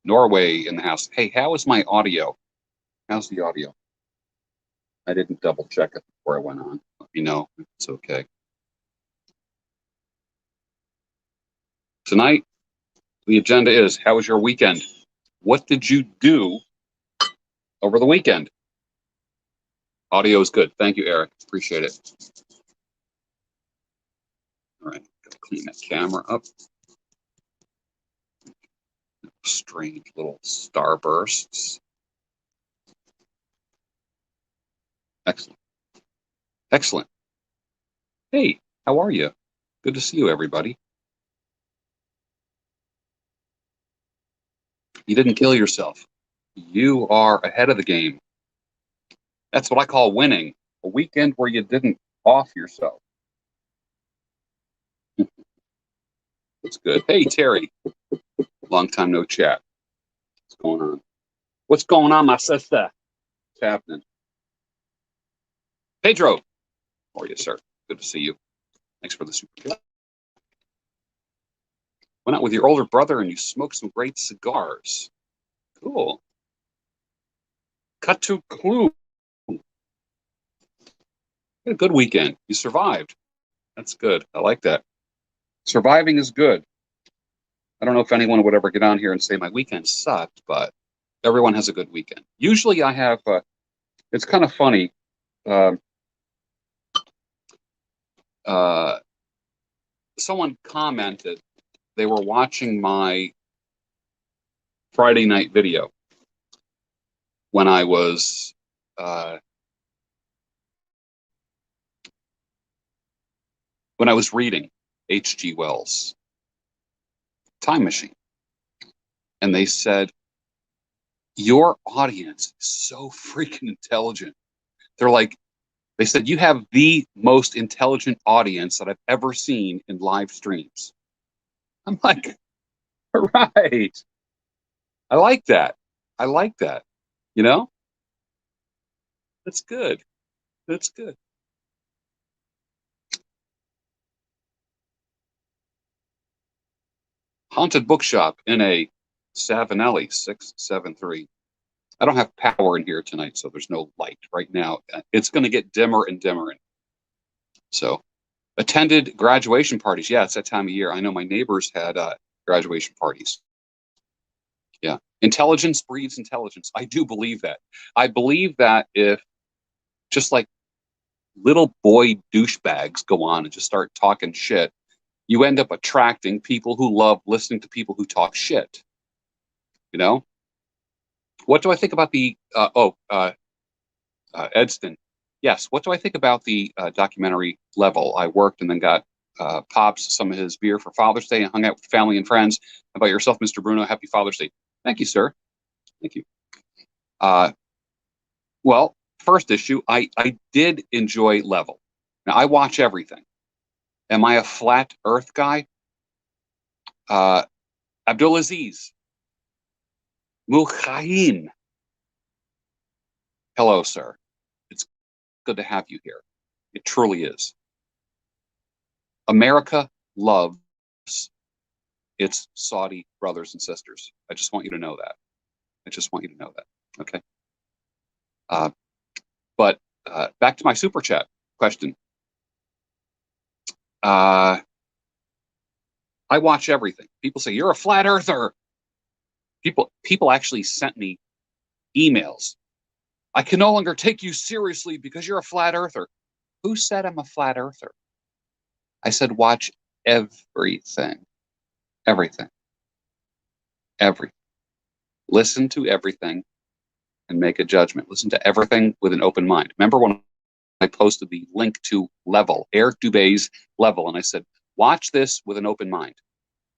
Norway in the house. Hey, how is my audio? How's the audio? I didn't double check it before I went on. Let me know if it's okay. Tonight, the agenda is, how was your weekend? What did you do over the weekend? Audio is good. Thank you, Eric. Appreciate it. All right, gotta clean that camera up. Strange little starbursts. Excellent. Excellent. Hey, how are you? Good to see you, everybody. You didn't kill yourself. You are ahead of the game. That's what I call winning. A weekend where you didn't off yourself. That's good. Hey, Terry. Long time no chat. What's going on? What's going on, my sister? What's happening? Pedro. How are you, sir? Good to see you. Thanks for the super chat. Went out with your older brother and you smoked some great cigars. Cool. Cut to clue. A good weekend. You survived. That's good. I like that. Surviving is good. I don't know if anyone would ever get on here and say my weekend sucked, but everyone has a good weekend. Usually I have, it's kind of funny. Someone commented they were watching my Friday night video when I was reading H.G. Wells' Time Machine. And they said, your audience is so freaking intelligent. They're like, they said, you have the most intelligent audience that I've ever seen in live streams. I'm like, right. I like that. I like that. You know? That's good. That's good. Haunted Bookshop in a Savinelli 673. I don't have power in here tonight, so there's no light right now. It's going to get dimmer and dimmer. So, attended graduation parties. Yeah, it's that time of year. I know my neighbors had graduation parties. Yeah. Intelligence breeds intelligence. I do believe that. I believe that if just like little boy douchebags go on and just start talking shit, you end up attracting people who love listening to people who talk shit. You know? What do I think about the Edston? Yes. What do I think about the documentary Level? I worked and then got Pops some of his beer for Father's Day and hung out with family and friends. How about yourself, Mr. Bruno? Happy Father's Day. Thank you, sir. Thank you. Well, first issue, I did enjoy Level. Now, I watch everything. Am I a flat Earth guy? Abdulaziz. Mukhaim. Hello, sir. It's good to have you here. It truly is. America loves its Saudi brothers and sisters. I just want you to know that. I just want you to know that. Okay. But back to my super chat question. I watch everything. People say you're a flat earther. People actually sent me emails. I can no longer take you seriously because you're a flat earther. Who said I'm a flat earther? I said watch everything. Everything. Everything. Listen to everything and make a judgment. Listen to everything with an open mind. Remember when I posted the link to Level, Eric Dubé's Level, and I said, watch this with an open mind.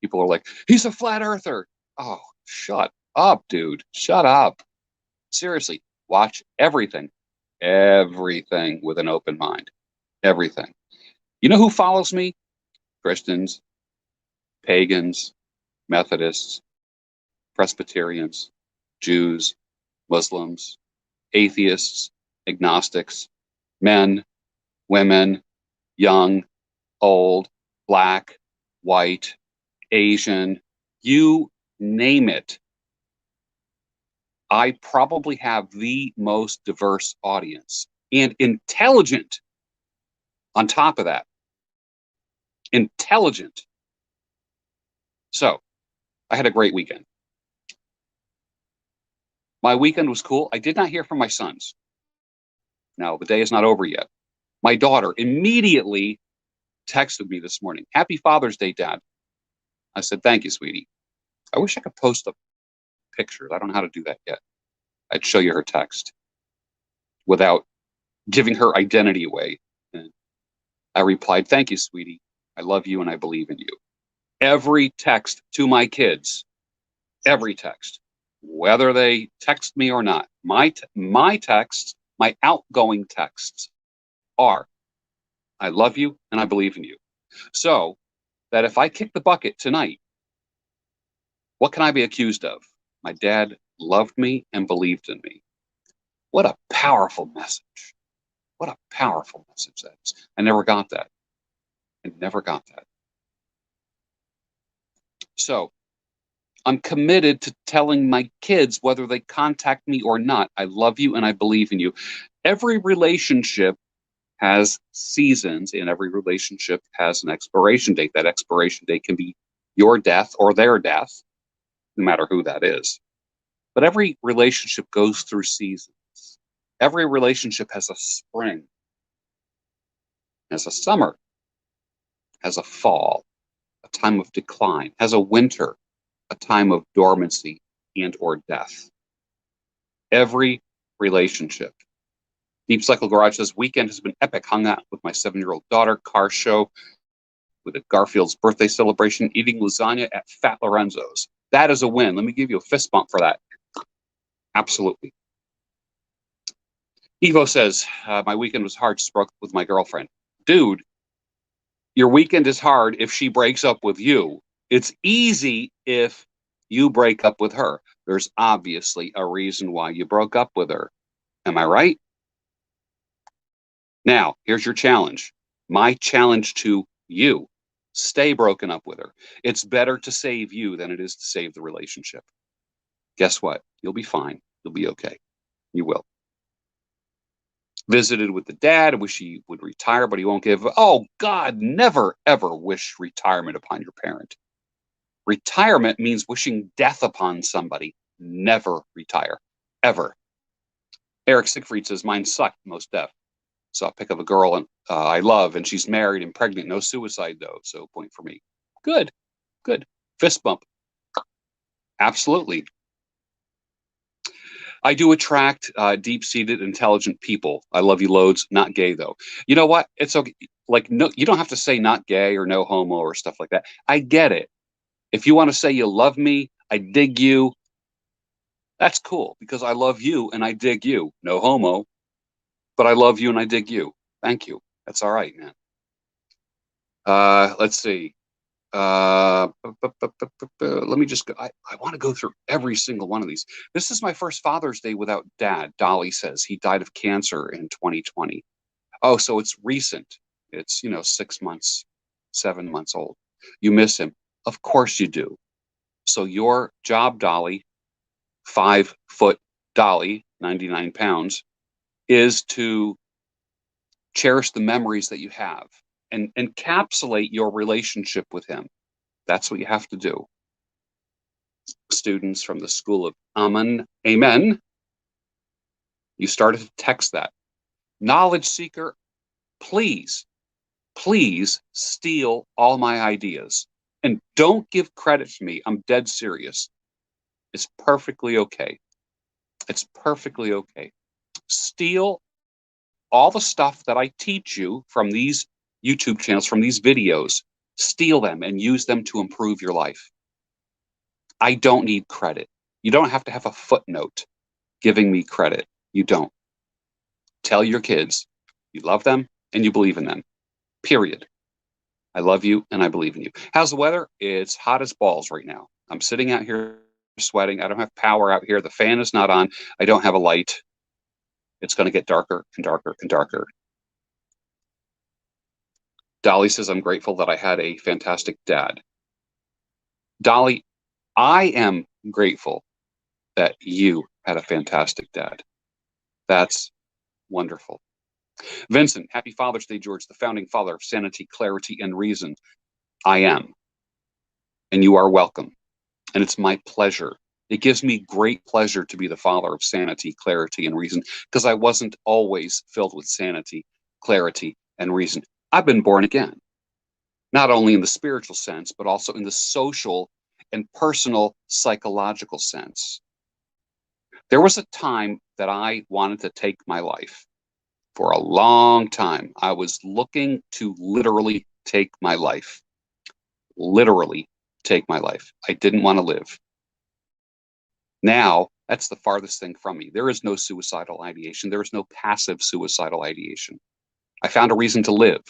People are like, he's a flat earther. Oh, shut up, dude. Shut up. Seriously, watch everything. Everything with an open mind. Everything. You know who follows me? Christians, pagans, Methodists, Presbyterians, Jews, Muslims, atheists, agnostics, men, women, young, old, black, white, Asian, you name it. I probably have the most diverse audience, and intelligent on top of that. Intelligent. So I had a great weekend. My weekend was cool. I did not hear from my sons. Now, the day is not over yet. My daughter immediately texted me this morning. Happy Father's Day, Dad. I said, thank you, sweetie. I wish I could post the pictures. I don't know how to do that yet. I'd show you her text without giving her identity away. And I replied, thank you, sweetie. I love you and I believe in you. Every text to my kids, every text, whether they text me or not, my texts, my outgoing texts are, I love you and I believe in you. So that if I kick the bucket tonight, what can I be accused of? My dad loved me and believed in me. What a powerful message. What a powerful message that is. I never got that. I never got that. So I'm committed to telling my kids, whether they contact me or not, I love you and I believe in you. Every relationship has seasons, and every relationship has an expiration date. That expiration date can be your death or their death, no matter who that is. But every relationship goes through seasons. Every relationship has a spring, has a summer, has a fall, a time of decline, has a winter, a time of dormancy and or death. Every relationship. Deep Cycle Garage says, weekend has been epic. Hung out with my 7-year-old daughter, car show with a Garfield's birthday celebration, eating lasagna at Fat Lorenzo's. That is a win. Let me give you a fist bump for that. Absolutely. Evo says, my weekend was hard, spoke with my girlfriend. Dude, your weekend is hard if she breaks up with you. It's easy if you break up with her. There's obviously a reason why you broke up with her. Am I right? Now, here's your challenge. My challenge to you. Stay broken up with her. It's better to save you than it is to save the relationship. Guess what? You'll be fine. You'll be okay. You will. Visited with the dad. I wish he would retire, but he won't give. Oh, God, never, ever wish retirement upon your parent. Retirement means wishing death upon somebody. Never retire. Ever. Eric Siegfried says, mine sucked, most deaf. Saw a pic of a girl and I love, and she's married and pregnant. No suicide, though, so point for me. Good. Good. Fist bump. Absolutely. I do attract deep-seated, intelligent people. I love you loads. Not gay, though. You know what? It's okay. Like, no, you don't have to say not gay or no homo or stuff like that. I get it. If you want to say you love me, I dig you, that's cool, because I love you and I dig you. No homo, but I love you and I dig you. Thank you. That's all right, man. Let's see. Let me just go. I want to go through every single one of these. This is my first Father's Day without Dad. Dolly says he died of cancer in 2020. Oh, so it's recent. It's, 6 months, 7 months old. You miss him. Of course you do. So your job, Dolly, 5-foot Dolly, 99 pounds, is to cherish the memories that you have and encapsulate your relationship with him. That's what you have to do. Students from the School of Amen, you started to text that. Knowledge seeker, please steal all my ideas. And don't give credit to me. I'm dead serious. It's perfectly okay. It's perfectly okay. Steal all the stuff that I teach you from these YouTube channels, from these videos. Steal them and use them to improve your life. I don't need credit. You don't have to have a footnote giving me credit. You don't. Tell your kids you love them and you believe in them. Period. I love you and I believe in you. How's the weather? It's hot as balls right now. I'm sitting out here sweating. I don't have power out here. The fan is not on. I don't have a light. It's going to get darker and darker and darker. Dolly says, I'm grateful that I had a fantastic dad. Dolly, I am grateful that you had a fantastic dad. That's wonderful. Vincent, happy Father's Day, George, the founding father of sanity, clarity, and reason. I am. And you are welcome. And it's my pleasure. It gives me great pleasure to be the father of sanity, clarity, and reason, because I wasn't always filled with sanity, clarity, and reason. I've been born again, not only in the spiritual sense, but also in the social and personal psychological sense. There was a time that I wanted to take my life. For a long time, I was looking to literally take my life. Literally take my life. I didn't want to live. Now, that's the farthest thing from me. There is no suicidal ideation. There is no passive suicidal ideation. I found a reason to live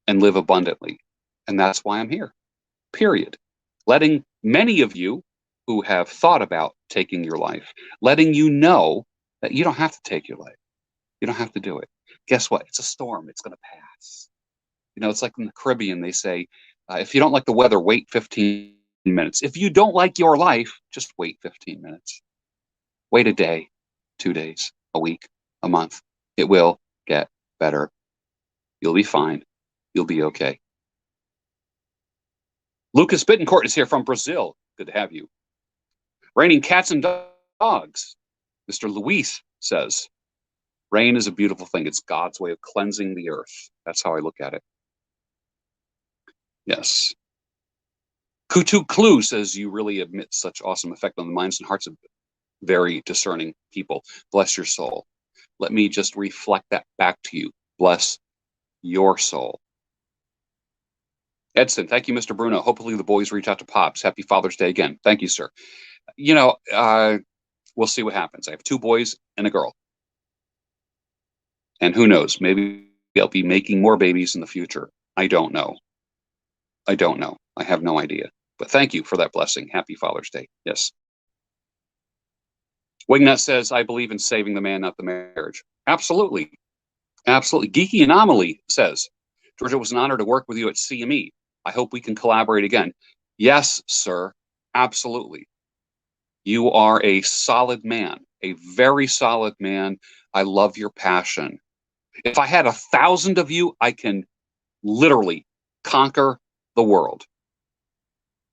and live abundantly. And that's why I'm here, period. Letting many of you who have thought about taking your life, letting you know that you don't have to take your life. You don't have to do it. Guess what? It's a storm. It's going to pass. You know, it's like in the Caribbean, they say, if you don't like the weather, wait 15 minutes. If you don't like your life, just wait 15 minutes. Wait a day, 2 days, a week, a month. It will get better. You'll be fine. You'll be okay. Lucas Bittencourt is here from Brazil. Good to have you. Raining cats and dogs. Mr. Luis says, rain is a beautiful thing. It's God's way of cleansing the earth. That's how I look at it. Yes. Kutu Klu says, you really emit such awesome effect on the minds and hearts of very discerning people. Bless your soul. Let me just reflect that back to you. Bless your soul. Edson, thank you, Mr. Bruno. Hopefully the boys reach out to Pops. Happy Father's Day again. Thank you, sir. You know, we'll see what happens. I have 2 boys and a girl. And who knows, maybe I'll be making more babies in the future. I don't know. I don't know. I have no idea. But thank you for that blessing. Happy Father's Day. Yes. Wingnut says, I believe in saving the man, not the marriage. Absolutely. Absolutely. Geeky Anomaly says, George, it was an honor to work with you at CME. I hope we can collaborate again. Yes, sir. Absolutely. You are a solid man, a very solid man. I love your passion. If I had 1,000 of you, I can literally conquer the world.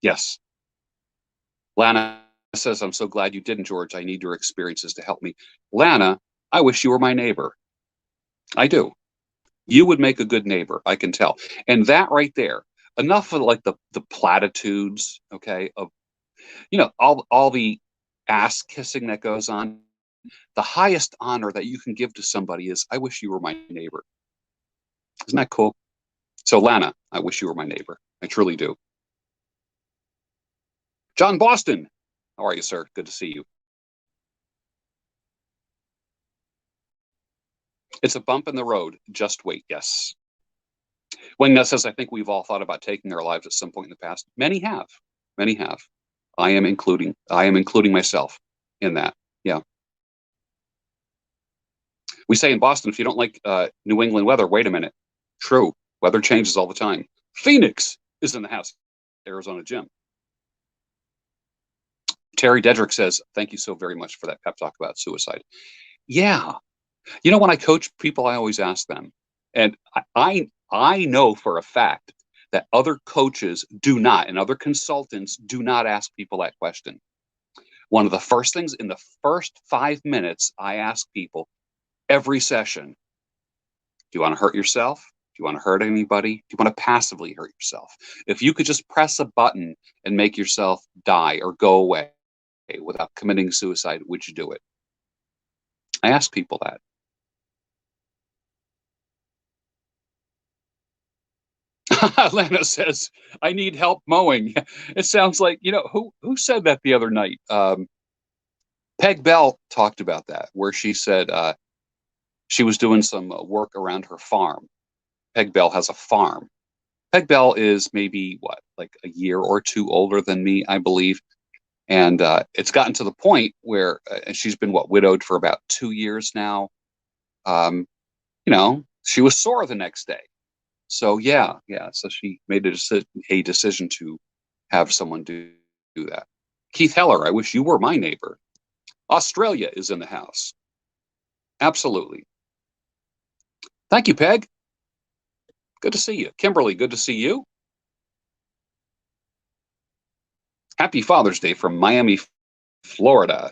Yes. Lana says, I'm so glad you didn't, George. I need your experiences to help me. Lana, I wish you were my neighbor. I do. You would make a good neighbor, I can tell. And that right there, enough of like the platitudes, okay, of, you know, all the ass kissing that goes on. The highest honor that you can give to somebody is, I wish you were my neighbor. Isn't that cool? So Lana, I wish you were my neighbor. I truly do. John Boston, how are you, sir? Good to see you. It's a bump in the road. Just wait. Yes. Wingnut says, I think we've all thought about taking our lives at some point in the past. Many have. Many have. I am including myself in that. Yeah. We say in Boston, if you don't like New England weather, wait a minute. True. Weather changes all the time. Phoenix is in the house. Arizona Jim. Terry Dedrick says, thank you so very much for that pep talk about suicide. Yeah. You know, when I coach people, I always ask them, and I know for a fact that other coaches do not, and other consultants do not ask people that question. One of the first things in the first 5 minutes, I ask people every session, do you want to hurt yourself? Do you want to hurt anybody? Do you want to passively hurt yourself? If you could just press a button and make yourself die or go away without committing suicide, would you do it? I ask people that. Lana says, I need help mowing. It sounds like, you know, who said that the other night? Peg Bell talked about that, where she said she was doing some work around her farm. Peg Bell has a farm. Peg Bell is maybe, what, like a year or 2 older than me, I believe. And it's gotten to the point where she's been, widowed for about 2 years now. You know, she was sore the next day. So yeah. So she made a decision to have someone do that. Keith Heller, I wish you were my neighbor. Australia is in the house. Absolutely. Thank you, Peg. Good to see you. Kimberly, good to see you. Happy Father's Day from Miami, Florida.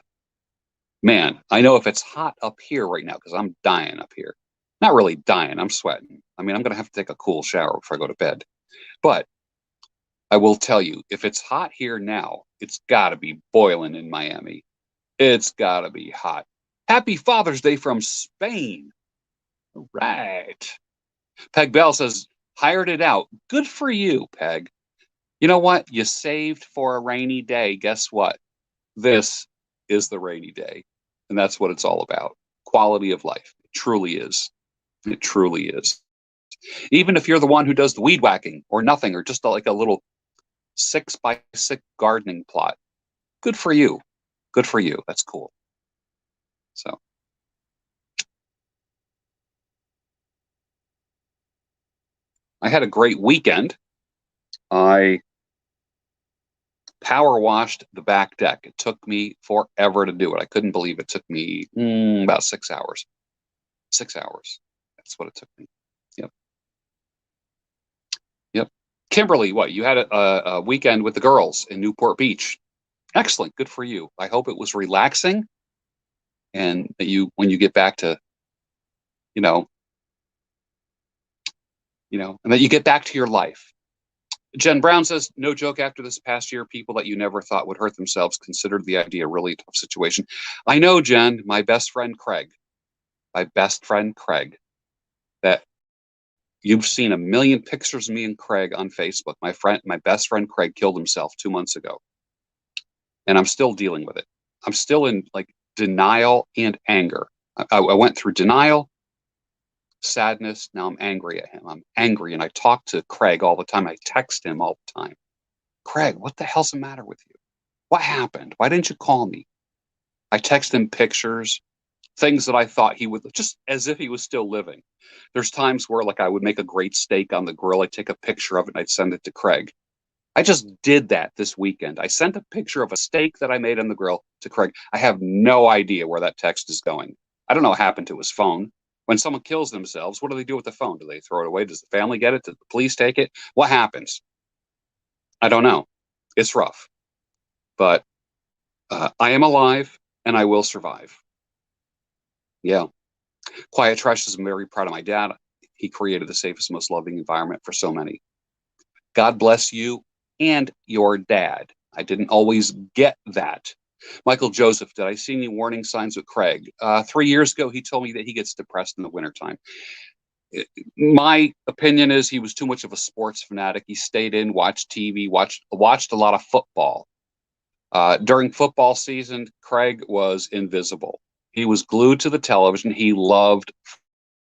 Man, I know if it's hot up here right now because I'm dying up here. Not really dying, I'm sweating. I mean, I'm going to have to take a cool shower before I go to bed. But I will tell you, if it's hot here now, it's got to be boiling in Miami. It's got to be hot. Happy Father's Day from Spain. Right. Peg Bell says, hired it out. Good for you, Peg. You know what? You saved for a rainy day. Guess what? This is the rainy day. And that's what it's all about. Quality of life. It truly is. It truly is. Even if you're the one who does the weed whacking or nothing, or just like a little 6x6 gardening plot, good for you. Good for you. That's cool. So I had a great weekend. I power washed the back deck. It took me forever to do it. I couldn't believe it took me about 6 hours. 6 hours. That's what it took me. Yep. Yep. Kimberly, what? You had a weekend with the girls in Newport Beach. Excellent. Good for you. I hope it was relaxing and that you, when you get back to, you know, and that you get back to your life. Jen Brown says, no joke, after this past year, people that you never thought would hurt themselves considered the idea a really tough situation. I know, Jen, my best friend Craig, that you've seen a million pictures of me and Craig on Facebook. My best friend Craig killed himself 2 months ago. And I'm still dealing with it. I'm still in like denial and anger. I went through denial, sadness. Now I'm angry at him. I'm angry. And I talk to Craig all the time. I text him all the time. Craig, what the hell's the matter with you? What happened? Why didn't you call me? I text him pictures, things that I thought he would, just as if he was still living. There's times where like I would make a great steak on the grill. I'd take a picture of it and I'd send it to Craig. I just did that this weekend. I sent a picture of a steak that I made on the grill to Craig. I have no idea where that text is going. I don't know what happened to his phone. When someone kills themselves, what do they do with the phone? Do they throw it away? Does the family get it? Does the police take it? What happens? I don't know. It's rough. But I am alive and I will survive. Yeah. Quiet Trash is, I'm very proud of my dad. He created the safest, most loving environment for so many. God bless you and your dad. I didn't always get that. Michael Joseph, did I see any warning signs with Craig? 3 years ago, he told me that he gets depressed in the wintertime. My opinion is he was too much of a sports fanatic. He stayed in, watched TV, watched a lot of football. During football season, Craig was invisible. He was glued to the television. He loved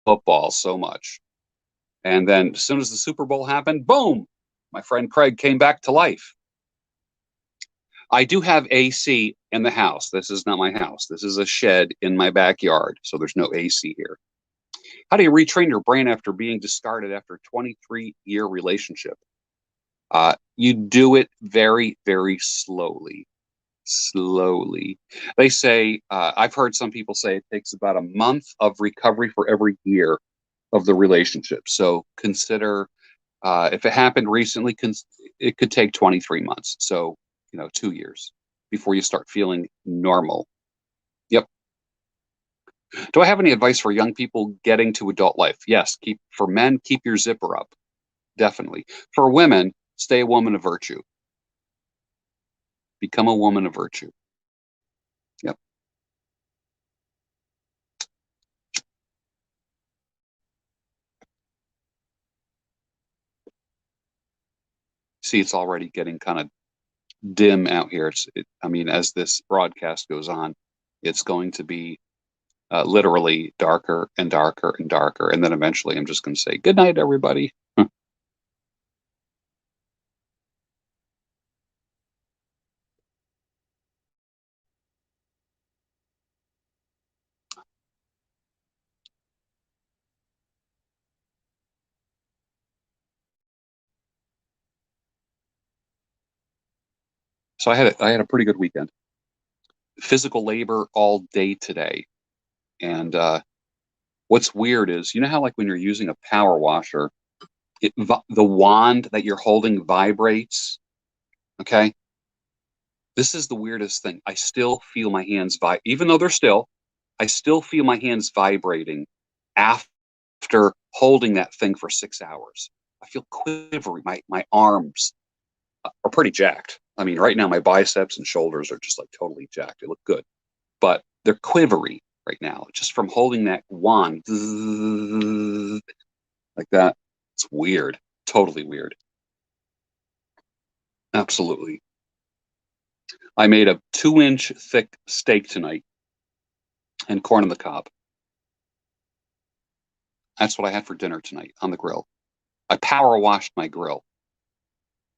football so much. And then as soon as the Super Bowl happened, boom, my friend Craig came back to life. I do have AC in the house. This is not my house. This is a shed in my backyard. So there's no AC here. How do you retrain your brain after being discarded after a 23-year relationship? You do it very, very slowly. Slowly. They say, I've heard some people say it takes about a month of recovery for every year of the relationship. So consider if it happened recently, it could take 23 months. So, 2 years before you start feeling normal. Yep. Do I have any advice for young people getting to adult life? Yes. For men, keep your zipper up. Definitely. For women, stay a woman of virtue. Become a woman of virtue. Yep. See, it's already getting kind of dim out here. I mean, as this broadcast goes on, it's going to be literally darker and darker and darker. And then eventually I'm just going to say, good night, everybody. So I had a pretty good weekend. physical labor all day today. And what's weird is, you know how like when you're using a power washer, the wand that you're holding vibrates. Okay. This is the weirdest thing. I still feel my hands even though they're still, I still feel my hands vibrating after holding that thing for 6 hours. I feel quivery. My arms are pretty jacked. I mean, right now my biceps and shoulders are just like totally jacked. They look good, but they're quivery right now just from holding that wand like that. It's weird. Totally weird. Absolutely. I made a 2-inch thick steak tonight and corn on the cob. That's what I had for dinner tonight on the grill. I power washed my grill,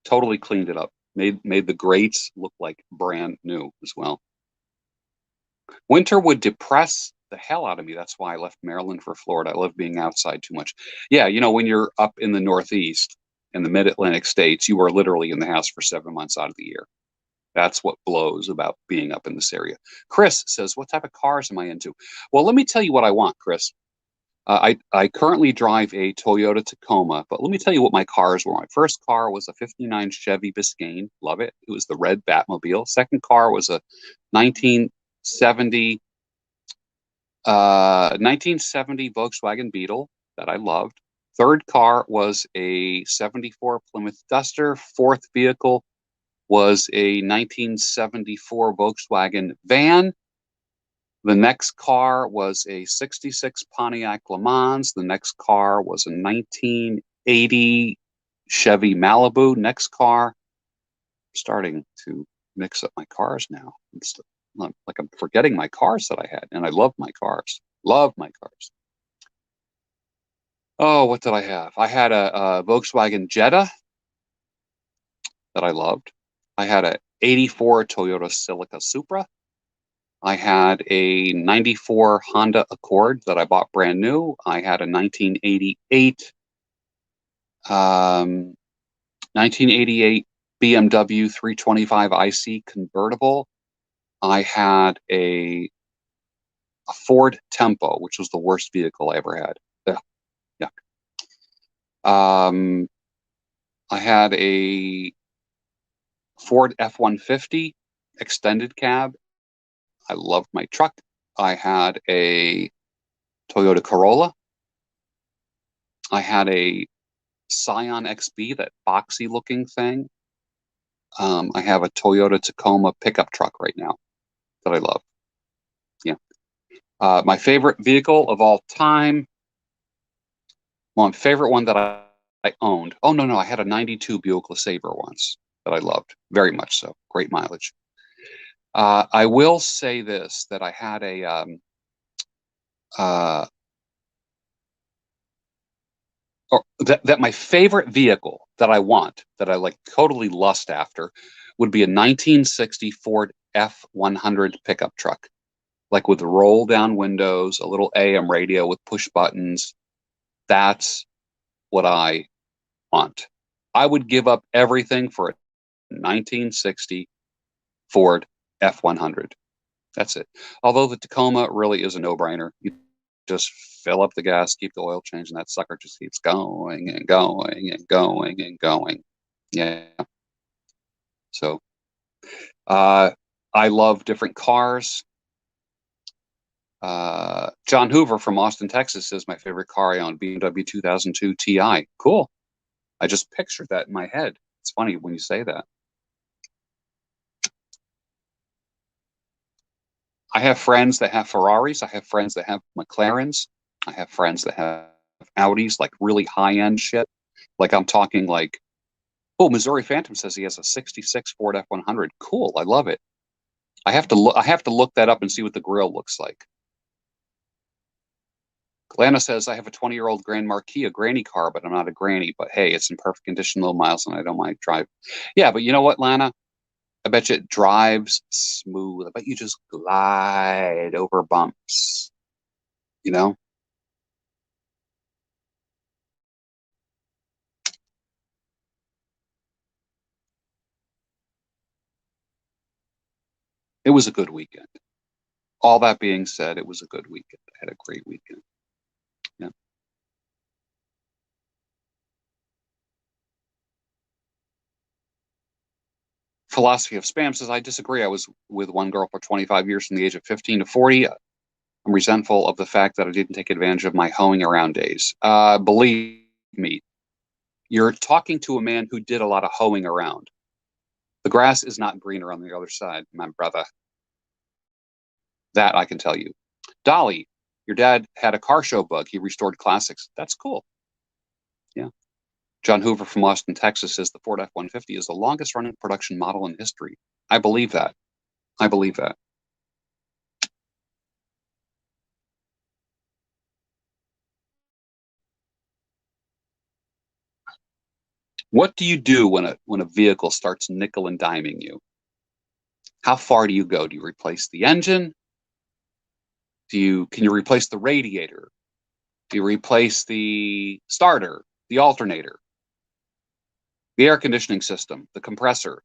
totally cleaned it up, made the grates look like brand new as well. Winter would depress the hell out of me. That's why I left Maryland for Florida. I love being outside too much. Yeah, you know, when you're up in the Northeast in the mid-Atlantic states, you are literally in the house for 7 months out of the year. That's what blows about being up in this area. Chris says, what type of cars am I into? Well, let me tell you what I want, Chris. I currently drive a Toyota Tacoma, but let me tell you what my cars were. My first car was a 59 Chevy Biscayne. Love it. It was the red Batmobile. Second car was a 1970 1970 Volkswagen Beetle that I loved. Third car was a 74 Plymouth Duster. Fourth vehicle was a 1974 Volkswagen van. The next car was a 66 Pontiac Le Mans. The next car was a 1980 Chevy Malibu. Next car, I'm starting to mix up my cars now. It's like I'm forgetting my cars that I had, and I love my cars. Love my cars. Oh, what did I have? I had a Volkswagen Jetta that I loved. I had a 84 Toyota Celica Supra. I had a 94 Honda Accord that I bought brand new. I had a 1988 BMW 325 IC convertible. I had a Ford Tempo, which was the worst vehicle I ever had. Yeah. I had a Ford F-150 extended cab. I loved my truck. I had a Toyota Corolla. I had a Scion XB, that boxy looking thing. I have a Toyota Tacoma pickup truck right now that I love. Yeah. My favorite vehicle of all time. Well, my favorite one that I owned. Oh, no, I had a 92 Buick LeSabre once that I loved very much so. Great mileage. I will say this, that I had that my favorite vehicle that I want, that I like totally lust after, would be a 1960 Ford F-100 pickup truck, like with roll down windows, a little AM radio with push buttons. That's what I want. I would give up everything for a 1960 Ford F-100. That's it. Although the Tacoma really is a no-brainer. You just fill up the gas, keep the oil change, and that sucker just keeps going and going and going and going. Yeah. So I love different cars. John Hoover from Austin, Texas says my favorite car I own, BMW 2002 Ti. Cool. I just pictured that in my head. It's funny when you say that. I have friends that have Ferraris. I have friends that have McLarens. I have friends that have Audis, like really high-end shit. Like I'm talking like, oh, Missouri Phantom says he has a 66 Ford F-100. Cool. I love it. I have to look that up and see what the grill looks like. Lana says, I have a 20-year-old Grand Marquis, a granny car, but I'm not a granny. But hey, it's in perfect condition, low miles, and I don't mind drive. Yeah, but you know what, Lana? I bet you it drives smooth. I bet you just glide over bumps, you know? It was a good weekend. All that being said, it was a good weekend. I had a great weekend. Yeah. Philosophy of Spam says, I disagree. I was with one girl for 25 years from the age of 15 to 40. I'm resentful of the fact that I didn't take advantage of my hoeing around days. Believe me, you're talking to a man who did a lot of hoeing around. The grass is not greener on the other side, my brother. That I can tell you. Dolly, your dad had a car show bug. He restored classics. That's cool. Yeah. John Hoover from Austin, Texas says the Ford F-150 is the longest running production model in history. I believe that. I believe that. What do you do when a vehicle starts nickel and diming you? How far do you go? Do you replace the engine? Can you replace the radiator? Do you replace the starter, the alternator, the air conditioning system, the compressor?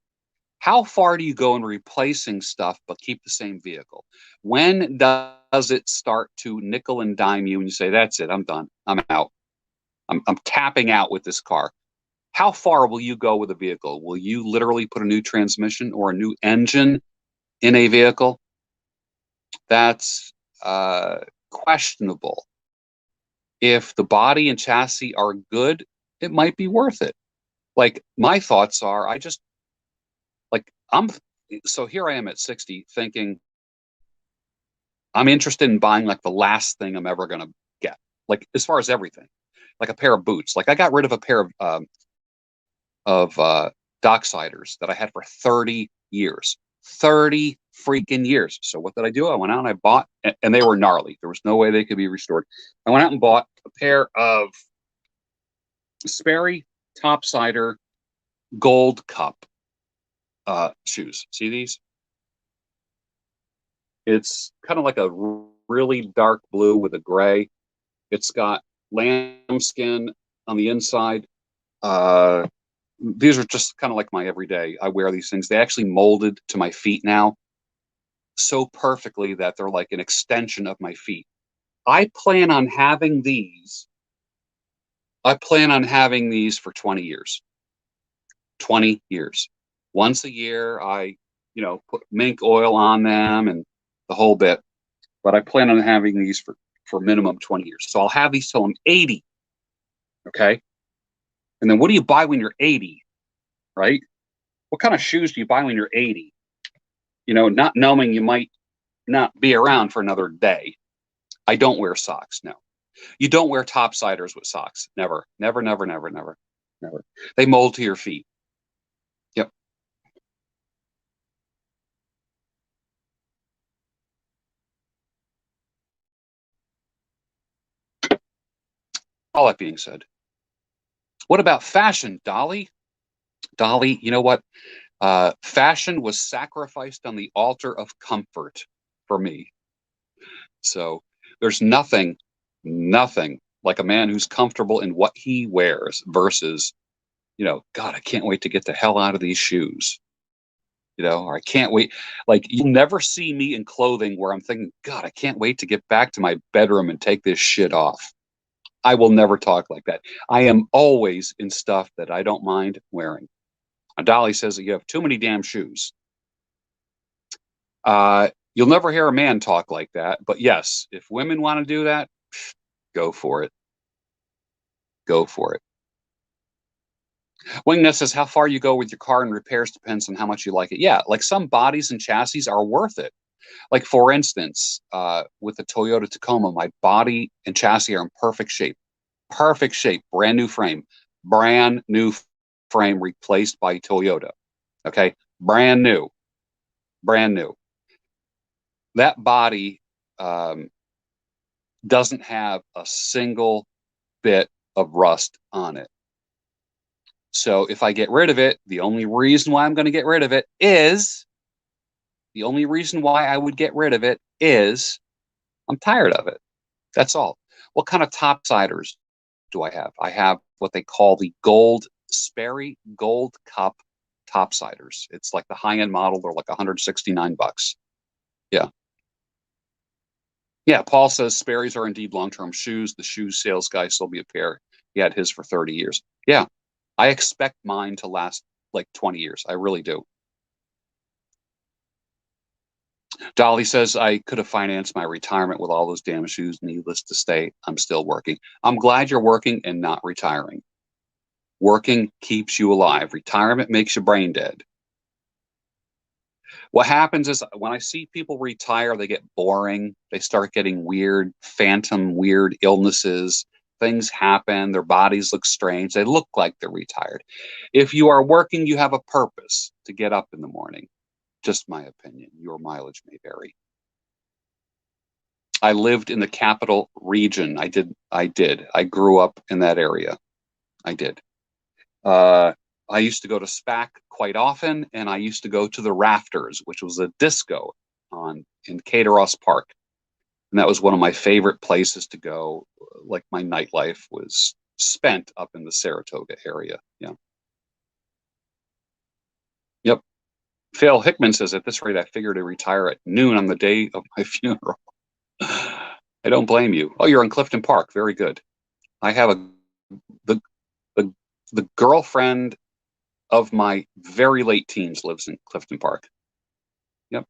How far do you go in replacing stuff but keep the same vehicle? When does it start to nickel and dime you and you say, that's it, I'm done, I'm out, I'm tapping out with this car? How far will you go with a vehicle? Will you literally put a new transmission or a new engine in a vehicle? That's questionable. If the body and chassis are good, it might be worth it. Like, my thoughts are, I'm so here I am at 60 thinking I'm interested in buying like the last thing I'm ever gonna get. Like, as far as everything, like a pair of boots. Like, I got rid of a pair of Docksiders that I had for 30 years. 30 freaking years. So what did I do? I went out and I bought, and they were gnarly. There was no way they could be restored. I went out and bought a pair of Sperry Topsider Gold Cup shoes. See these? It's kind of like a really dark blue with a gray. It's got lambskin on the inside. These are just kind of like my everyday. I wear these things. They actually molded to my feet now so perfectly that they're like an extension of my feet. I plan on having these. I plan on having these for 20 years. 20 years. Once a year, I, put mink oil on them and the whole bit. But I plan on having these for minimum 20 years. So I'll have these till I'm 80. Okay. And then what do you buy when you're 80? Right? What kind of shoes do you buy when you're 80? Not knowing you might not be around for another day. I don't wear socks. No. You don't wear topsiders with socks. Never, never, never, never, never, never. They mold to your feet. Yep. All that being said, what about fashion, Dolly? Dolly, you know what? Fashion was sacrificed on the altar of comfort for me. So there's nothing like a man who's comfortable in what he wears versus, God, I can't wait to get the hell out of these shoes. Or I can't wait. Like, you'll never see me in clothing where I'm thinking, God, I can't wait to get back to my bedroom and take this shit off. I will never talk like that. I am always in stuff that I don't mind wearing. Dolly says that you have too many damn shoes. You'll never hear a man talk like that. But yes, if women want to do that, go for it. Go for it. Wingness says how far you go with your car and repairs depends on how much you like it. Yeah, like some bodies and chassis are worth it. Like, for instance, with the Toyota Tacoma, my body and chassis are in perfect shape. Perfect shape. Brand new frame. Brand new frame replaced by Toyota. Okay? Brand new. Brand new. That body doesn't have a single bit of rust on it. So if I get rid of it, the only reason why I'm going to get rid of it is I'm tired of it. That's all. What kind of topsiders do I have? I have what they call the Sperry Gold Cup topsiders. It's like the high-end model. They're like $169. Yeah. Yeah. Paul says Sperry's are indeed long-term shoes. The shoe sales guy sold me a pair. He had his for 30 years. Yeah. I expect mine to last like 20 years. I really do. Dolly says I could have financed my retirement with all those damn shoes. Needless to say, I'm still working. I'm glad you're working and not retiring. Working keeps you alive. Retirement makes you brain dead. What happens is when I see people retire, they get boring. They start getting weird, phantom, weird illnesses. Things happen. Their bodies look strange. They look like they're retired. If you are working, you have a purpose to get up in the morning. Just my opinion. Your mileage may vary. I lived in the capital region. I did. I grew up in that area. I did. Uh, I used to go to SPAC quite often, and I used to go to the Rafters, which was a disco on in Cateros Park, and that was one of my favorite places to go. Like my nightlife was spent up in the Saratoga area. Yeah. Yep. Phil Hickman says, at this rate, I figure to retire at noon on the day of my funeral. I don't blame you. Oh, you're in Clifton Park. Very good. I have the the the girlfriend of my very late teens lives in Clifton Park. Yep.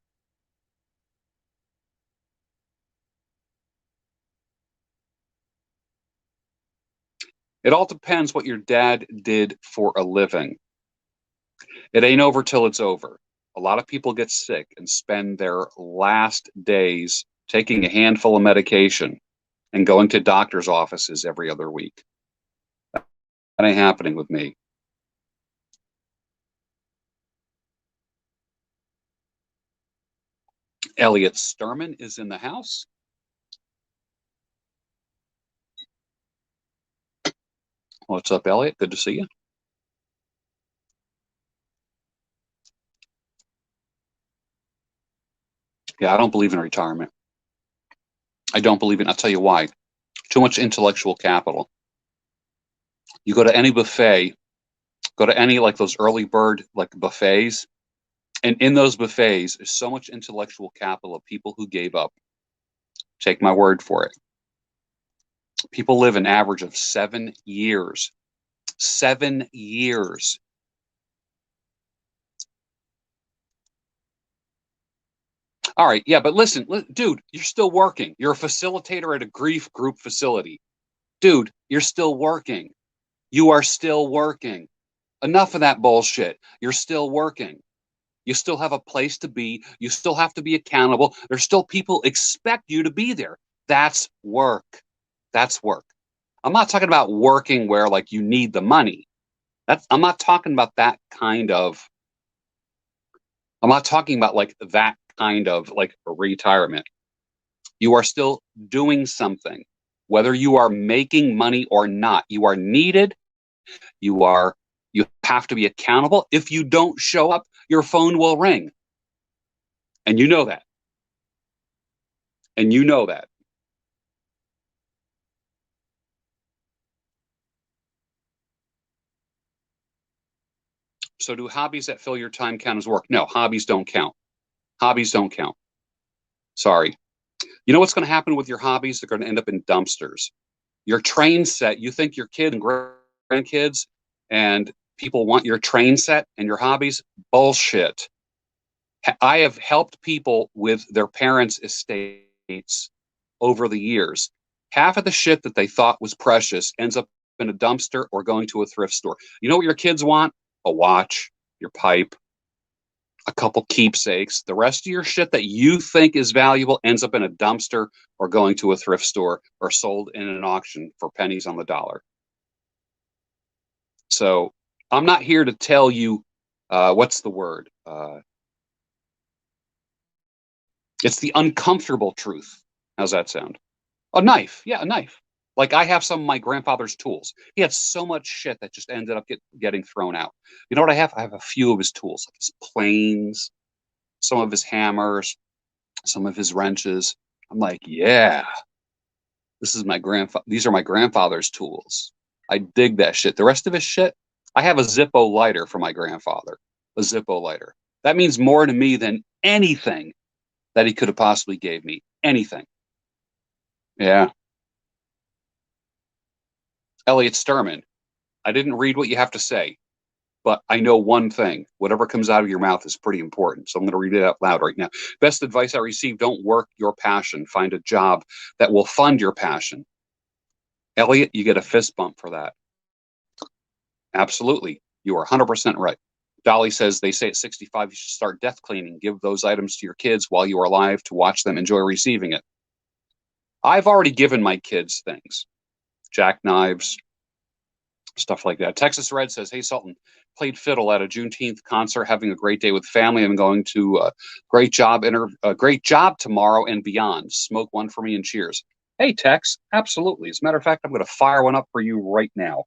It all depends what your dad did for a living. It ain't over till it's over. A lot of people get sick and spend their last days taking a handful of medication and going to doctor's offices every other week. That ain't happening with me. Elliot Sturman is in the house. What's up, Elliot? Good to see you. Yeah, I don't believe in retirement. I don't believe in. I'll tell you why. Too much intellectual capital. You go to any buffet, go to any like those early bird like buffets, and in those buffets is so much intellectual capital of people who gave up. Take my word for it. People live an average of 7 years. 7 years. All right, yeah, but listen, dude, you're still working. You're a facilitator at a grief group facility. Dude, you're still working. You are still working. Enough of that bullshit. You're still working. You still have a place to be. You still have to be accountable. There's still people expect you to be there. That's work. That's work. I'm not talking about working where like you need the money. I'm not talking about that kind of I'm not talking about like that kind of like a retirement. You are still doing something. Whether you are making money or not, you are needed. You have to be accountable. If you don't show up, your phone will ring. And you know that. And you know that. So do hobbies that fill your time count as work? No, hobbies don't count. Hobbies don't count. Sorry. You know what's going to happen with your hobbies? They're going to end up in dumpsters. Your train set, you think your kids and grandkids and people want your train set and your hobbies? Bullshit. I have helped people with their parents' estates over the years. Half of the shit that they thought was precious ends up in a dumpster or going to a thrift store. You know what your kids want? A watch, your pipe, a couple keepsakes. The rest of your shit that you think is valuable ends up in a dumpster or going to a thrift store or sold in an auction for pennies on the dollar. So I'm not here to tell you what's the word? It's the uncomfortable truth. How's that sound? A knife. Yeah, a knife. Like I have some of my grandfather's tools. He had so much shit that just ended up getting thrown out. You know what I have? I have a few of his tools, like his planes, some of his hammers, some of his wrenches. I'm like, yeah, this is my grandfather. These are my grandfather's tools. I dig that shit. The rest of his shit, I have a Zippo lighter for my grandfather. A Zippo lighter. That means more to me than anything. that he could have possibly gave me. Anything. Yeah. Elliot Sturman, I didn't read what you have to say, but I know one thing. Whatever comes out of your mouth is pretty important. So I'm going to read it out loud right now. Best advice I received: don't work your passion. Find a job that will fund your passion. Elliot, you get a fist bump for that. Absolutely. You are 100% right. Dolly says they say at 65 you should start death cleaning. Give those items to your kids while you are alive to watch them enjoy receiving it. I've already given my kids things, jackknives, stuff like that. Texas Red says, hey, Sultan, played fiddle at a Juneteenth concert, having a great day with family. I'm going to great job tomorrow and beyond. Smoke one for me and cheers. Hey, Tex, absolutely. As a matter of fact, I'm going to fire one up for you right now.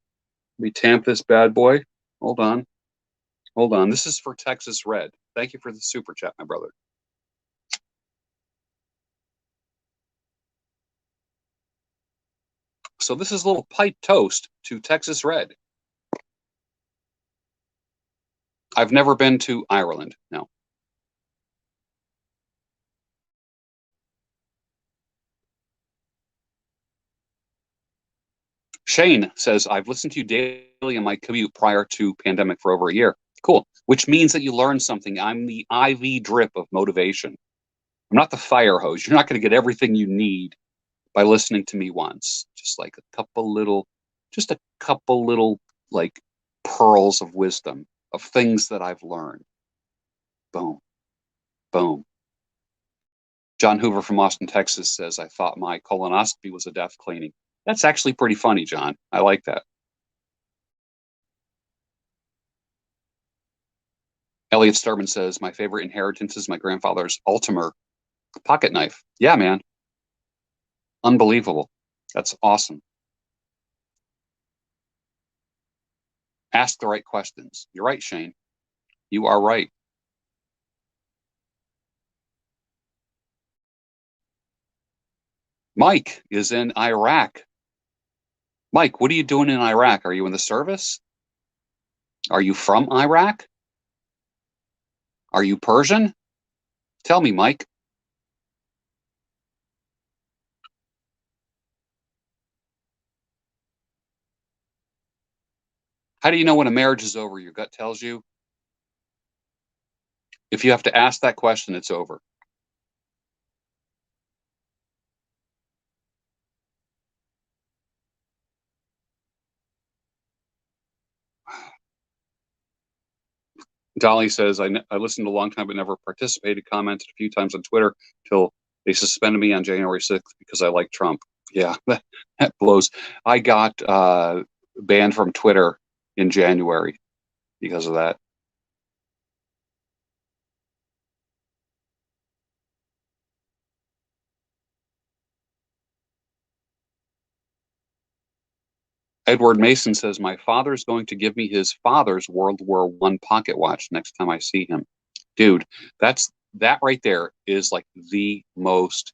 Let me tamp this bad boy. Hold on. Hold on. This is for Texas Red. Thank you for the super chat, my brother. So this is a little pipe toast to Texas Red. I've never been to Ireland. No. Shane says, I've listened to you daily in my commute prior to pandemic for over a year. Cool. Which means that you learn something. I'm the IV drip of motivation. I'm not the fire hose. You're not going to get everything you need by listening to me once. Just like a couple little like pearls of wisdom of things that I've learned. Boom. Boom. John Hoover from Austin, Texas says, I thought my colonoscopy was a death cleaning. That's actually pretty funny, John. I like that. Elliot Starman says, my favorite inheritance is my grandfather's Ultimer pocket knife. Yeah, man. Unbelievable. That's awesome. Ask the right questions. You're right, Shane. You are right. Mike is in Iraq. Mike, what are you doing in Iraq? Are you in the service? Are you from Iraq? Are you Persian? Tell me, Mike. How do you know when a marriage is over? Your gut tells you. If you have to ask that question, it's over. Dolly says, I listened a long time but never participated, commented a few times on Twitter till they suspended me on January 6th because I like Trump. Yeah, that blows. I got banned from Twitter in January because of that. Edward Mason says, my father's going to give me his father's World War I pocket watch next time I see him. Dude, that right there is like the most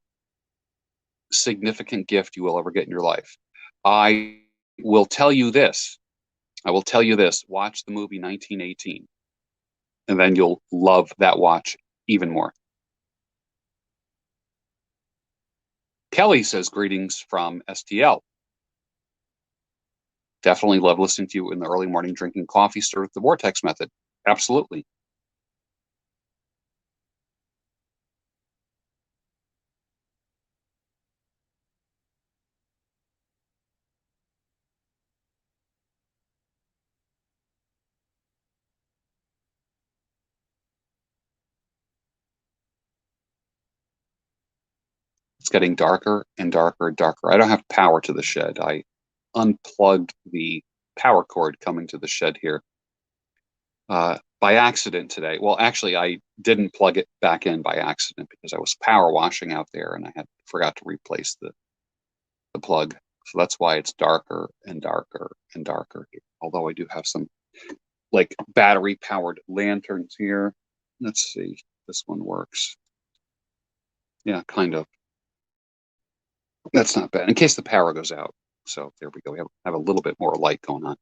significant gift you will ever get in your life. I will tell you this. I will tell you this. Watch the movie 1918, and then you'll love that watch even more. Kelly says, greetings from STL. Definitely love listening to you in the early morning, drinking coffee stirred with the Vortex method. Absolutely. It's getting darker and darker and darker. I don't have power to the shed. I unplugged the power cord coming to the shed here by accident today. Well, actually, I didn't plug it back in by accident because I was power washing out there and I had forgot to replace the plug. So that's why it's darker and darker and darker here. Although I do have some like battery powered lanterns here. Let's see. This one works. Yeah, kind of. That's not bad in case the power goes out. So there we go. We have a little bit more light going on.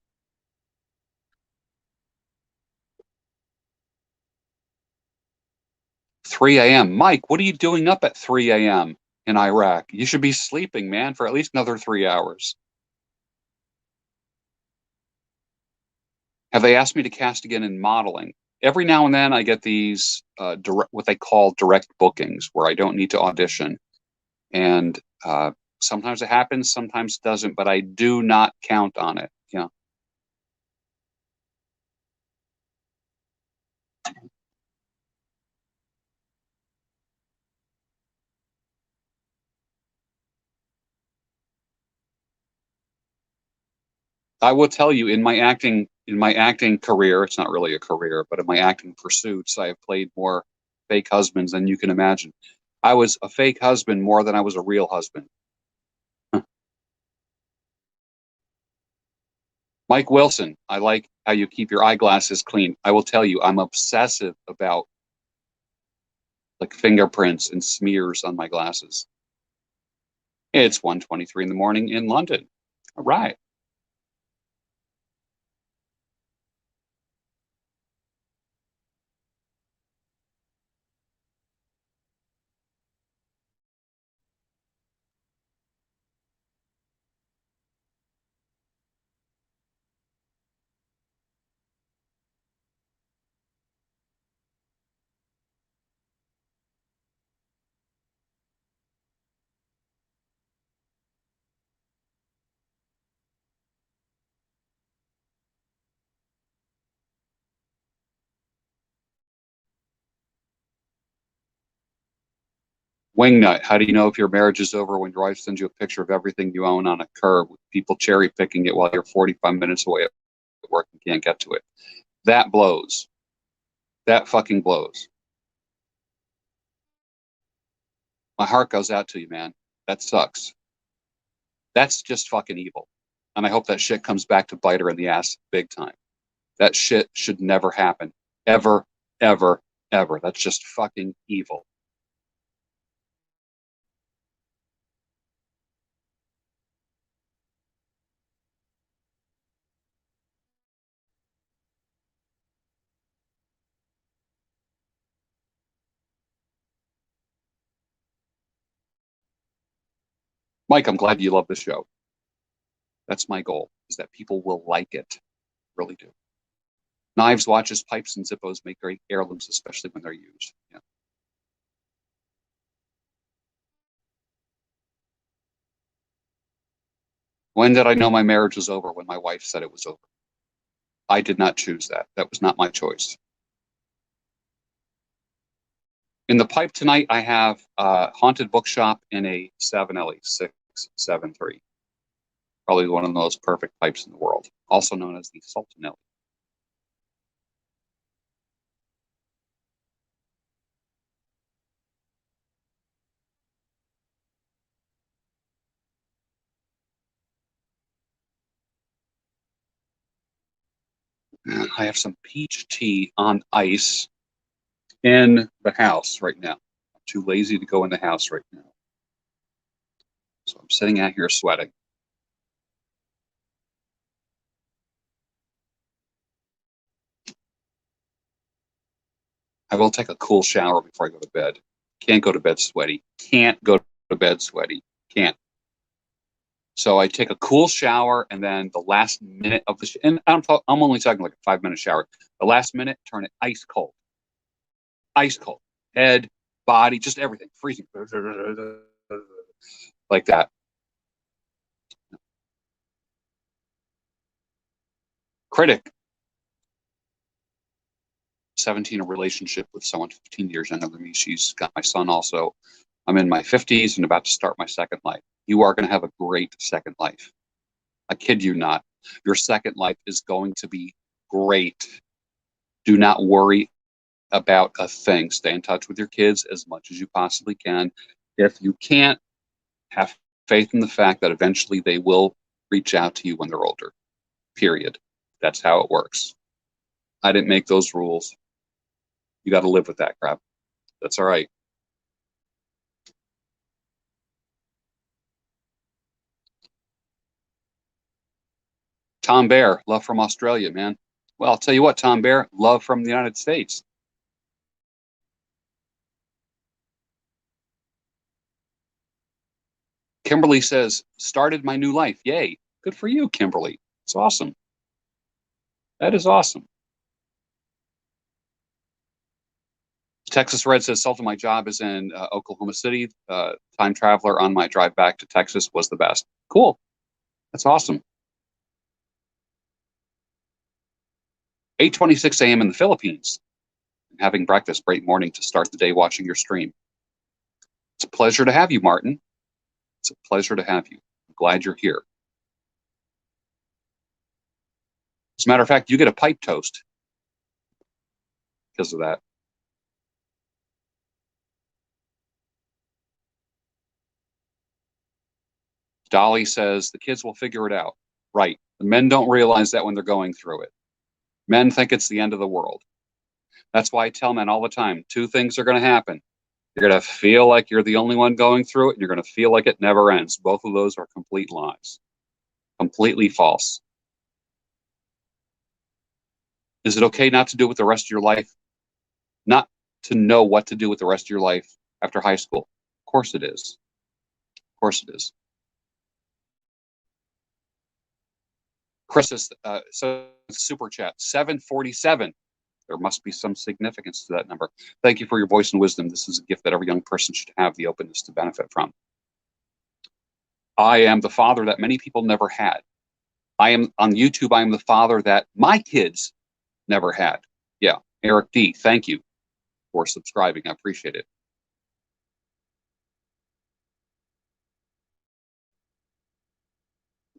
3 a.m. Mike, what are you doing up at 3 a.m. in Iraq? You should be sleeping, man, for at least another 3 hours. Have they asked me to cast again in modeling? Every now and then I get these what they call direct bookings where I don't need to audition. And sometimes it happens, sometimes it doesn't, but I do not count on it. Yeah. I will tell you, in my acting career, it's not really a career, but in my acting pursuits, I have played more fake husbands than you can imagine. I was a fake husband more than I was a real husband. Mike Wilson, I like how you keep your eyeglasses clean. I will tell you, I'm obsessive about like fingerprints and smears on my glasses. It's 1:23 in the morning in London. All right. Wingnut, how do you know if your marriage is over when your wife sends you a picture of everything you own on a curb with people cherry picking it while you're 45 minutes away at work and can't get to it? That blows. That fucking blows. My heart goes out to you, man. That sucks. That's just fucking evil. And I hope that shit comes back to bite her in the ass big time. That shit should never happen. Ever, ever, ever. That's just fucking evil. Mike, I'm glad you love the show. That's my goal, is that people will like it. Really do. Knives, watches, pipes, and Zippos make great heirlooms, especially when they're used. Yeah. When did I know my marriage was over? When my wife said it was over. I did not choose that. That was not my choice. In the pipe tonight, I have a haunted bookshop in a Savinelli 673. Probably one of the most perfect pipes in the world, also known as the Sultanelli. I have some peach tea on ice in the house right now. I'm too lazy to go in the house right now. So I'm sitting out here sweating. I will take a cool shower before I go to bed. Can't go to bed sweaty. Can't go to bed sweaty. Can't. So I take a cool shower, and then the last minute of and I'm only talking like a 5 minute shower. The last minute, turn it ice cold, head, body, just everything, freezing, like that. Critic, 17, a relationship with someone 15 years younger than me. She's got my son also. I'm in my 50s and about to start my second life. You are going to have a great second life. I kid you not. Your second life is going to be great. Do not worry about a thing. Stay in touch with your kids as much as you possibly can. If you can't, have faith in the fact that eventually they will reach out to you when they're older. Period. That's how it works. I didn't make those rules. You got to live with that crap. That's all right. Tom Bear, love from Australia, man. Well, I'll tell you what, Tom Bear, love from the United States. Kimberly says, started my new life. Yay. Good for you, Kimberly. It's awesome. That is awesome. Texas Red says, Sultan, my job is in Oklahoma City. Time traveler on my drive back to Texas was the best. Cool. That's awesome. 8:26 a.m. in the Philippines. Having breakfast. Great morning to start the day watching your stream. It's a pleasure to have you, Martin. It's a pleasure to have you. I'm glad you're here. As a matter of fact, you get a pipe toast because of that. Dolly says, the kids will figure it out. Right. The men don't realize that when they're going through it. Men think it's the end of the world. That's why I tell men all the time, two things are going to happen. You're going to feel like you're the only one going through it, and you're going to feel like it never ends. Both of those are complete lies. Completely false. Is it okay not to do it with the rest of your life? Not to know what to do with the rest of your life after high school? Of course it is. Of course it is. Chris is so super chat 747. There must be some significance to that number. Thank you for your voice and wisdom. This is a gift that every young person should have the openness to benefit from. I am the father that many people never had. I am on YouTube. I am the father that my kids never had. Yeah, Eric D. Thank you for subscribing. I appreciate it.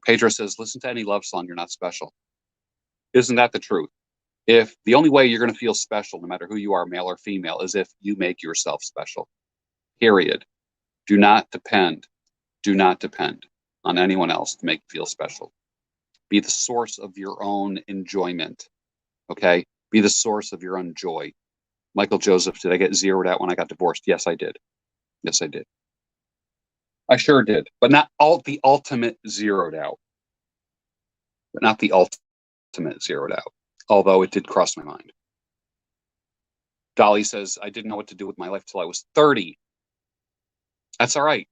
Pedro says, listen to any love song. You're not special. Isn't that the truth? If the only way you're going to feel special, no matter who you are, male or female, is if you make yourself special. Period. Do not depend on anyone else to make you feel special. Be the source of your own enjoyment. Okay? Be the source of your own joy. Michael Joseph, did I get zeroed out when I got divorced? Yes, I did. Yes, I did. I sure did. But not the ultimate zeroed out. But not the ultimate zeroed out. Although it did cross my mind. Dolly says, I didn't know what to do with my life till I was 30. That's all right.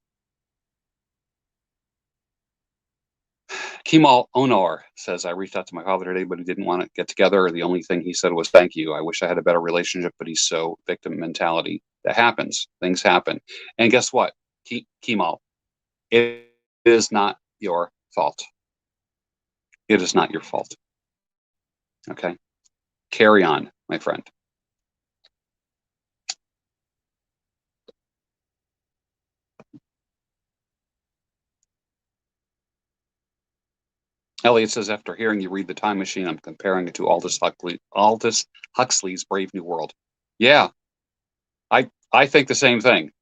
Kemal Onor says, I reached out to my father today, but he didn't want to get together. The only thing he said was, thank you. I wish I had a better relationship, but he's so victim mentality. That happens. Things happen. And guess what, Kemal? It is not your fault. It is not your fault. Okay? Carry on, my friend. Elliot says, after hearing you read The Time Machine, I'm comparing it to Aldous Huxley's Brave New World. Yeah, I think the same thing.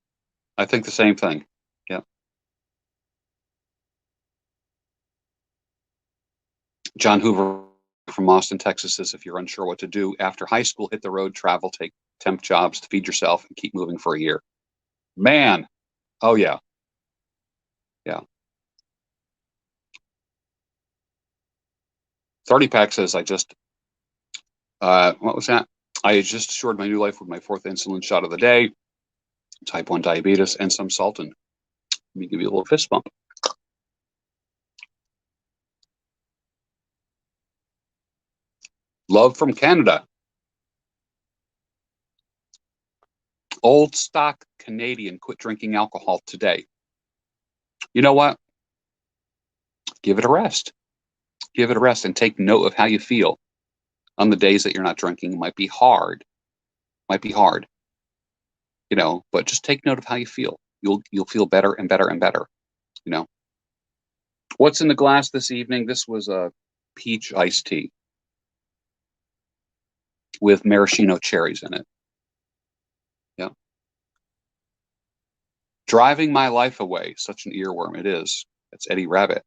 I think the same thing. Yeah. John Hoover from Austin, Texas says, if you're unsure what to do after high school, hit the road, travel, take temp jobs to feed yourself, and keep moving for a year. Man. Oh, yeah. Yeah. 30 Pack says, what was that? I just assured my new life with my fourth insulin shot of the day, type 1 diabetes, and some Sultan. Let me give you a little fist bump. Love from Canada. Old stock Canadian quit drinking alcohol today. You know what? Give it a rest. Give it a rest and take note of how you feel on the days that you're not drinking. It might be hard. Might be hard. You know, but just take note of how you feel. You'll feel better and better and better. You know. What's in the glass this evening? This was a peach iced tea with maraschino cherries in it. Yeah. Driving my life away. Such an earworm it is. It's Eddie Rabbit.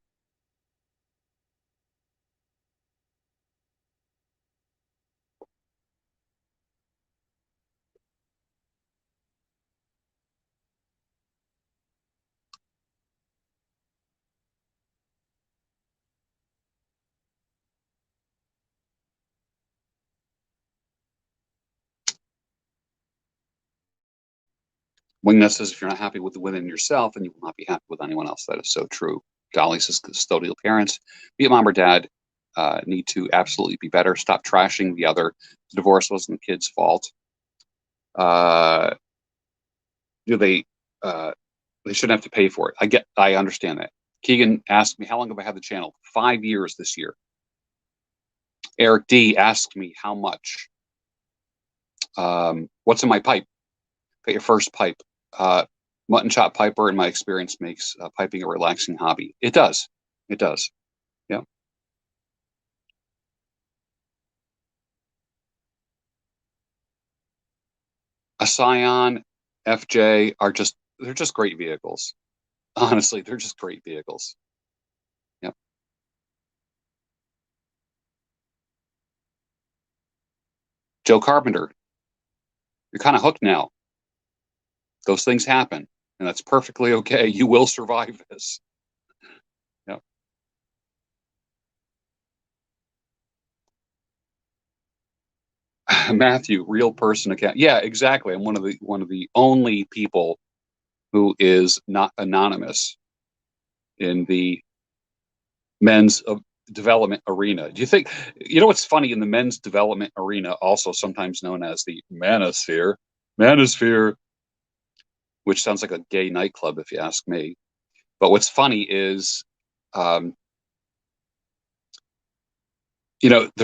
Wingnut says, if you're not happy with within yourself, then you will not be happy with anyone else. That is so true. Dolly says, custodial parents, be it mom or dad, need to absolutely be better. Stop trashing the other. The divorce wasn't the kid's fault. Do they shouldn't have to pay for it. I understand that. Keegan asked me, how long have I had the channel? 5 years this year. Eric D asked me how much. What's in my pipe? Got your first pipe. Mutton chop piper, in my experience, makes piping a relaxing hobby. It does. It does. Yeah. A Scion, FJ they're just great vehicles. Honestly, they're just great vehicles. Yep. Joe Carpenter, you're kind of hooked now. Those things happen, and that's perfectly okay. You will survive this. Yep. Matthew, real person account. Yeah, exactly. I'm one of the only people who is not anonymous in the men's development arena. Do you think, what's funny, in the men's development arena, also sometimes known as the manosphere, which sounds like a gay nightclub if you ask me. But what's funny is, there's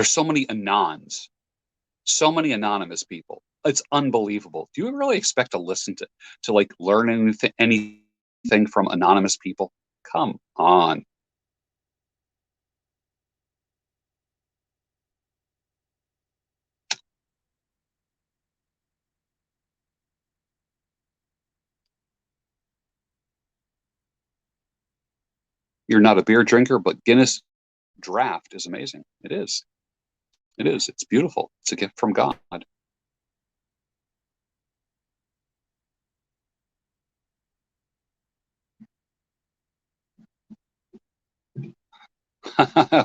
so many anons, so many anonymous people. It's unbelievable. Do you really expect to listen to like learn anything from anonymous people? Come on. You're not a beer drinker, but Guinness draft is amazing. It is. It is. It's beautiful. It's a gift from God.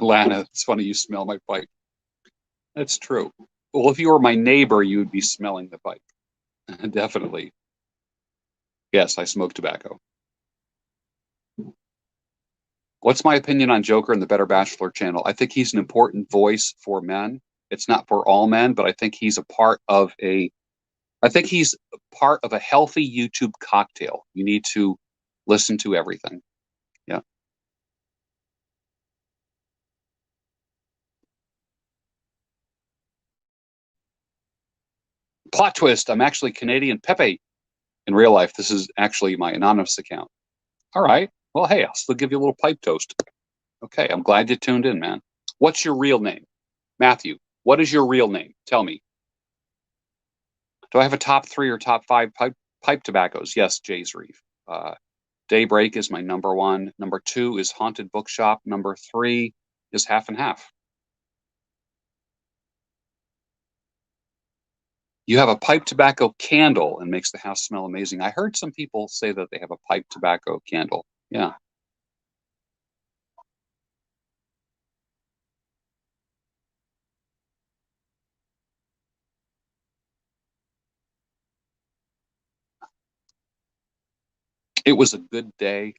Lana, it's funny you smell my pipe. That's true. Well, if you were my neighbor, you would be smelling the pipe. Definitely. Yes, I smoke tobacco. What's my opinion on Joker and the Better Bachelor channel? I think he's an important voice for men. It's not for all men, but I think he's part of a healthy YouTube cocktail. You need to listen to everything. Yeah. Plot twist. I'm actually Canadian Pepe in real life. This is actually my anonymous account. All right. Well, hey, I'll still give you a little pipe toast. Okay. I'm glad you tuned in, man. What's your real name? Matthew, what is your real name? Tell me. Do I have a top 3 or top 5 pipe tobaccos? Yes, Jay's Reef. Daybreak is my number 1. Number 2 is Haunted Bookshop. Number 3 is Half and Half. You have a pipe tobacco candle and makes the house smell amazing. I heard some people say that they have a pipe tobacco candle. Yeah. It was a good day.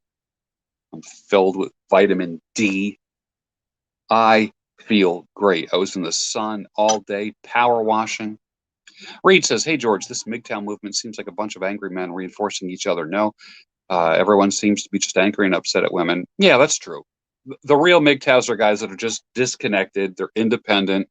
I'm filled with vitamin D. I feel great. I was in the sun all day, power washing. Reed says, hey, George, this MGTOW movement seems like a bunch of angry men reinforcing each other. No, everyone seems to be just angry and upset at women. Yeah, that's true. The real MGTOWs are guys that are just disconnected. They're independent.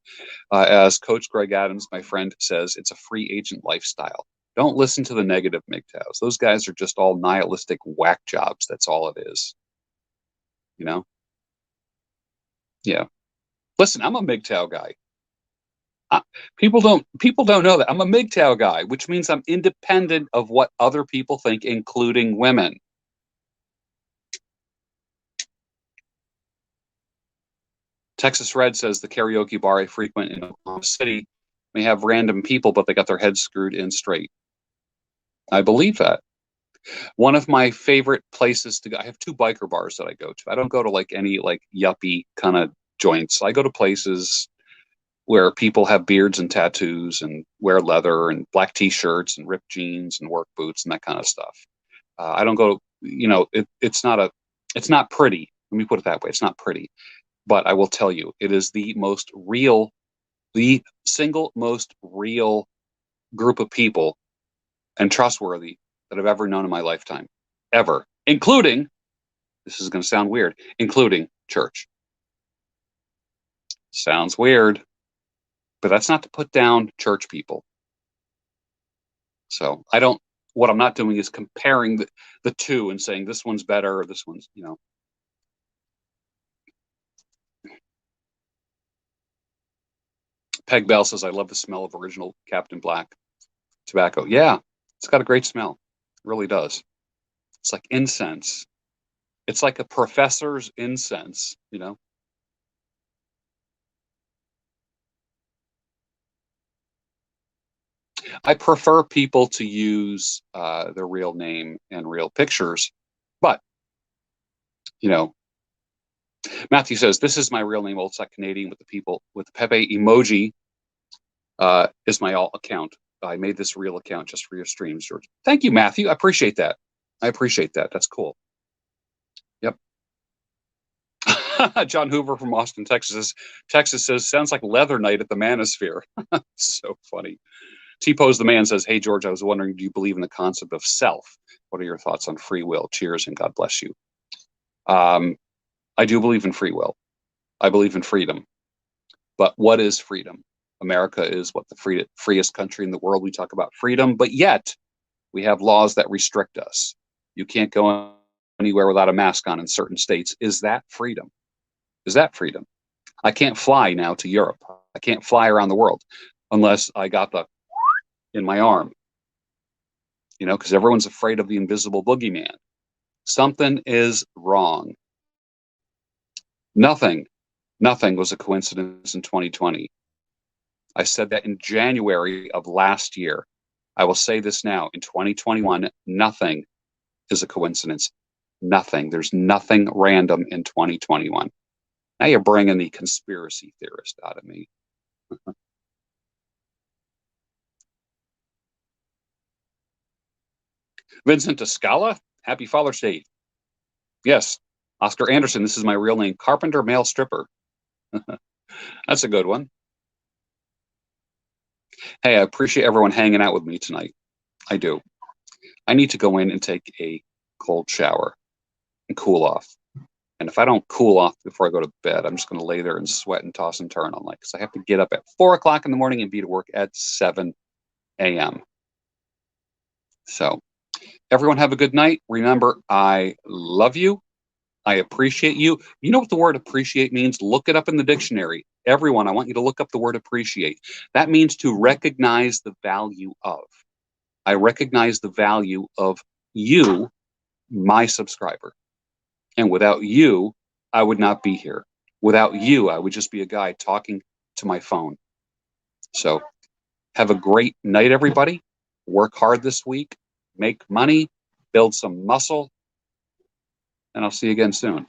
As Coach Greg Adams, my friend, says, it's a free agent lifestyle. Don't listen to the negative MGTOWs. Those guys are just all nihilistic whack jobs. That's all it is. You know? Yeah. Listen, I'm a MGTOW guy. People don't know that I'm a MGTOW guy, which means I'm independent of what other people think, including women. Texas Red says the karaoke bar I frequent in Oklahoma City may have random people, but they got their heads screwed in straight. I believe that. One of my favorite places to go, I have 2 biker bars that I go to. I don't go to like any like yuppie kind of joints. I go to places where people have beards and tattoos and wear leather and black t-shirts and ripped jeans and work boots and that kind of stuff. I don't go, it's not pretty. Let me put it that way. It's not pretty, but I will tell you, it is the single most real group of people and trustworthy that I've ever known in my lifetime, ever, including, this is going to sound weird, including church. Sounds weird, but that's not to put down church people. So what I'm not doing is comparing the two and saying this one's better or this one's, Peg Bell says, I love the smell of original Captain Black tobacco. Yeah, it's got a great smell. It really does. It's like incense. It's like a professor's incense, I prefer people to use their real name and real pictures, but Matthew says this is my real name, Old Sack Canadian, with the Pepe emoji is my alt account. I made this real account just for your streams, George. Thank you, Matthew. I appreciate that. That's cool. Yep. John Hoover from Austin, Texas says sounds like leather night at the Manosphere. So funny. T-Pose the Man says, hey, George, I was wondering, do you believe in the concept of self? What are your thoughts on free will? Cheers and God bless you. I do believe in free will. I believe in freedom. But what is freedom? America is the freest country in the world. We talk about freedom, but yet we have laws that restrict us. You can't go anywhere without a mask on in certain states. Is that freedom? I can't fly now to Europe. I can't fly around the world unless I got in my arm, because everyone's afraid of the invisible boogeyman. Something is wrong. Nothing was a coincidence in 2020. I said that in January of last year. I will say this now, in 2021, nothing is a coincidence. Nothing. There's nothing random in 2021. Now you're bringing the conspiracy theorist out of me. Vincent Escala, happy Father's Day. Yes, Oscar Anderson, this is my real name, Carpenter Male Stripper. That's a good one. Hey, I appreciate everyone hanging out with me tonight. I do. I need to go in and take a cold shower and cool off. And if I don't cool off before I go to bed, I'm just going to lay there and sweat and toss and turn all night because I have to get up at 4 o'clock in the morning and be to work at 7 a.m. So everyone have a good night. Remember, I love you. I appreciate you. You know what the word appreciate means? Look it up in the dictionary. Everyone, I want you to look up the word appreciate. That means to recognize the value of. I recognize the value of you, my subscriber. And without you, I would not be here. Without you, I would just be a guy talking to my phone. So have a great night, everybody. Work hard this week. Make money. Build some muscle. And I'll see you again soon.